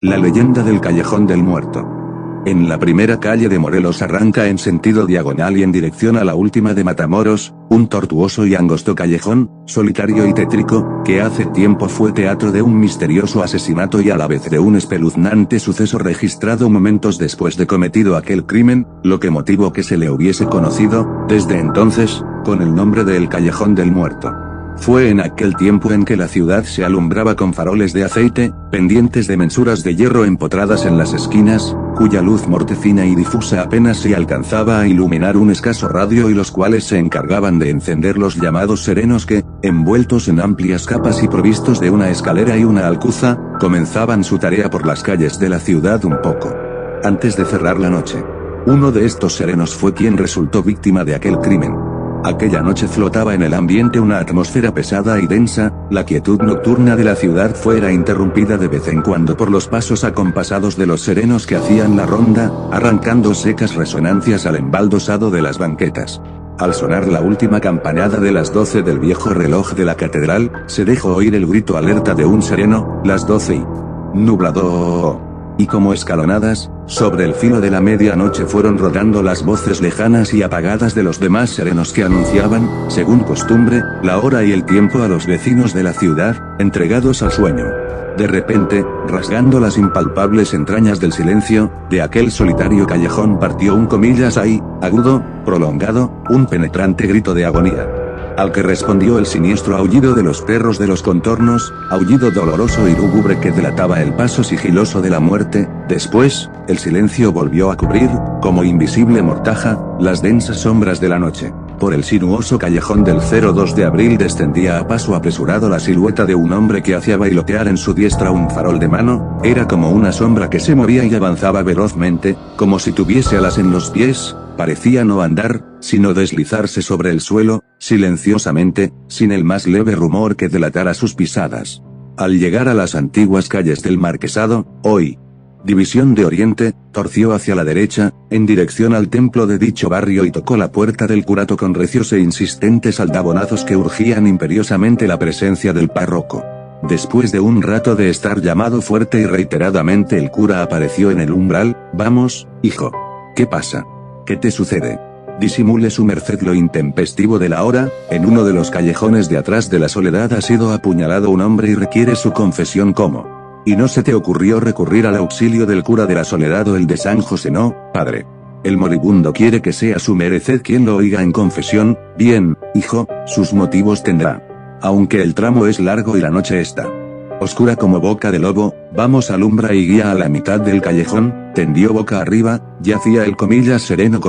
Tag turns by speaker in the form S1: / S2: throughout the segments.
S1: La leyenda del Callejón del Muerto. En la primera calle de Morelos arranca en sentido diagonal y en dirección a la última de Matamoros, un tortuoso y angosto callejón, solitario y tétrico, que hace tiempo fue teatro de un misterioso asesinato y a la vez de un espeluznante suceso registrado momentos después de cometido aquel crimen, lo que motivó que se le hubiese conocido, desde entonces, con el nombre de El Callejón del Muerto. Fue en aquel tiempo en que la ciudad se alumbraba con faroles de aceite, pendientes de mensuras de hierro empotradas en las esquinas, cuya luz mortecina y difusa apenas se alcanzaba a iluminar un escaso radio y los cuales se encargaban de encender los llamados serenos que, envueltos en amplias capas y provistos de una escalera y una alcuza, comenzaban su tarea por las calles de la ciudad un poco antes de cerrar la noche. Uno de estos serenos fue quien resultó víctima de aquel crimen. Aquella noche flotaba en el ambiente una atmósfera pesada y densa, la quietud nocturna de la ciudad fuera interrumpida de vez en cuando por los pasos acompasados de los serenos que hacían la ronda, arrancando secas resonancias al embaldosado de las banquetas. Al sonar la última campanada de las 12 del viejo reloj de la catedral, se dejó oír el grito alerta de un sereno, las 12 y... nublado. Y como escalonadas, sobre el filo de la medianoche fueron rodando las voces lejanas y apagadas de los demás serenos que anunciaban, según costumbre, la hora y el tiempo a los vecinos de la ciudad, entregados al sueño. De repente, rasgando las impalpables entrañas del silencio, de aquel solitario callejón partió un ¡ay!, agudo, prolongado, un penetrante grito de agonía. Al que respondió el siniestro aullido de los perros de los contornos, aullido doloroso y lúgubre que delataba el paso sigiloso de la muerte. Después, el silencio volvió a cubrir, como invisible mortaja, las densas sombras de la noche. Por el sinuoso callejón del 02 de abril descendía a paso apresurado la silueta de un hombre que hacía bailotear en su diestra un farol de mano. Era como una sombra que se movía y avanzaba velozmente, como si tuviese alas en los pies. Parecía no andar, sino deslizarse sobre el suelo, silenciosamente, sin el más leve rumor que delatara sus pisadas. Al llegar a las antiguas calles del Marquesado, hoy División de Oriente, torció hacia la derecha, en dirección al templo de dicho barrio y tocó la puerta del curato con recios e insistentes aldabonazos que urgían imperiosamente la presencia del párroco. Después de un rato de estar llamado fuerte y reiteradamente, el cura apareció en el umbral. «Vamos, hijo. ¿Qué pasa? ¿Qué te sucede? Disimule su merced lo intempestivo de la hora. En uno de los callejones de atrás de la Soledad ha sido apuñalado un hombre y requiere su confesión. ¿Cómo? ¿Y no se te ocurrió recurrir al auxilio del cura de la Soledad o el de San José? No, padre. El moribundo quiere que sea su merced quien lo oiga en confesión. Bien, hijo, sus motivos tendrá. Aunque el tramo es largo y la noche está oscura como boca de lobo. Vamos, alumbra y guía a la mitad del callejón». Tendió boca arriba, yacía el sereno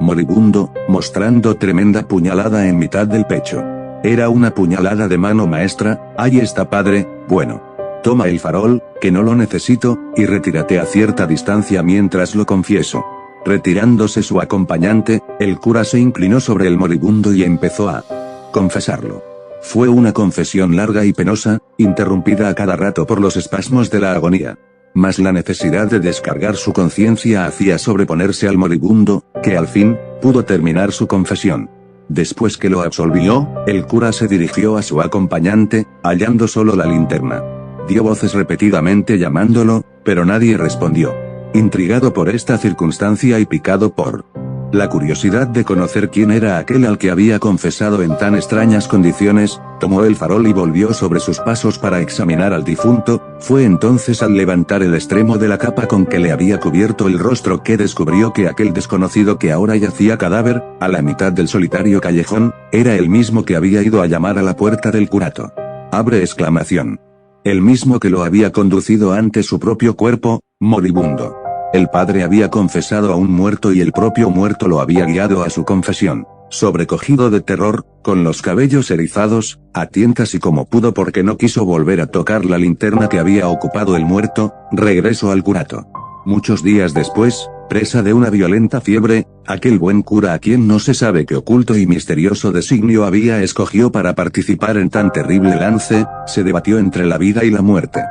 S1: moribundo, mostrando tremenda puñalada en mitad del pecho. Era una puñalada de mano maestra. «Ahí está, padre. Bueno. Toma el farol, que no lo necesito, y retírate a cierta distancia mientras lo confieso». Retirándose su acompañante, el cura se inclinó sobre el moribundo y empezó a confesarlo. Fue una confesión larga y penosa, interrumpida a cada rato por los espasmos de la agonía. Mas la necesidad de descargar su conciencia hacía sobreponerse al moribundo, que al fin pudo terminar su confesión. Después que lo absolvió, el cura se dirigió a su acompañante, hallando solo la linterna. Dio voces repetidamente llamándolo, pero nadie respondió. Intrigado por esta circunstancia y picado por la curiosidad de conocer quién era aquel al que había confesado en tan extrañas condiciones, tomó el farol y volvió sobre sus pasos para examinar al difunto. Fue entonces al levantar el extremo de la capa con que le había cubierto el rostro que descubrió que aquel desconocido que ahora yacía cadáver, a la mitad del solitario callejón, era el mismo que había ido a llamar a la puerta del curato. «Abre!», exclamación. El mismo que lo había conducido ante su propio cuerpo, moribundo. El padre había confesado a un muerto y el propio muerto lo había guiado a su confesión. Sobrecogido de terror, con los cabellos erizados, a tientas y como pudo porque no quiso volver a tocar la linterna que había ocupado el muerto, regresó al curato. Muchos días después, presa de una violenta fiebre, aquel buen cura, a quien no se sabe qué oculto y misterioso designio había escogido para participar en tan terrible lance, se debatió entre la vida y la muerte.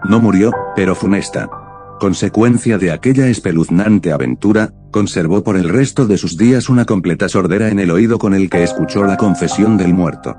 S1: No murió, pero funesta consecuencia de aquella espeluznante aventura, conservó por el resto de sus días una completa sordera en el oído con el que escuchó la confesión del muerto.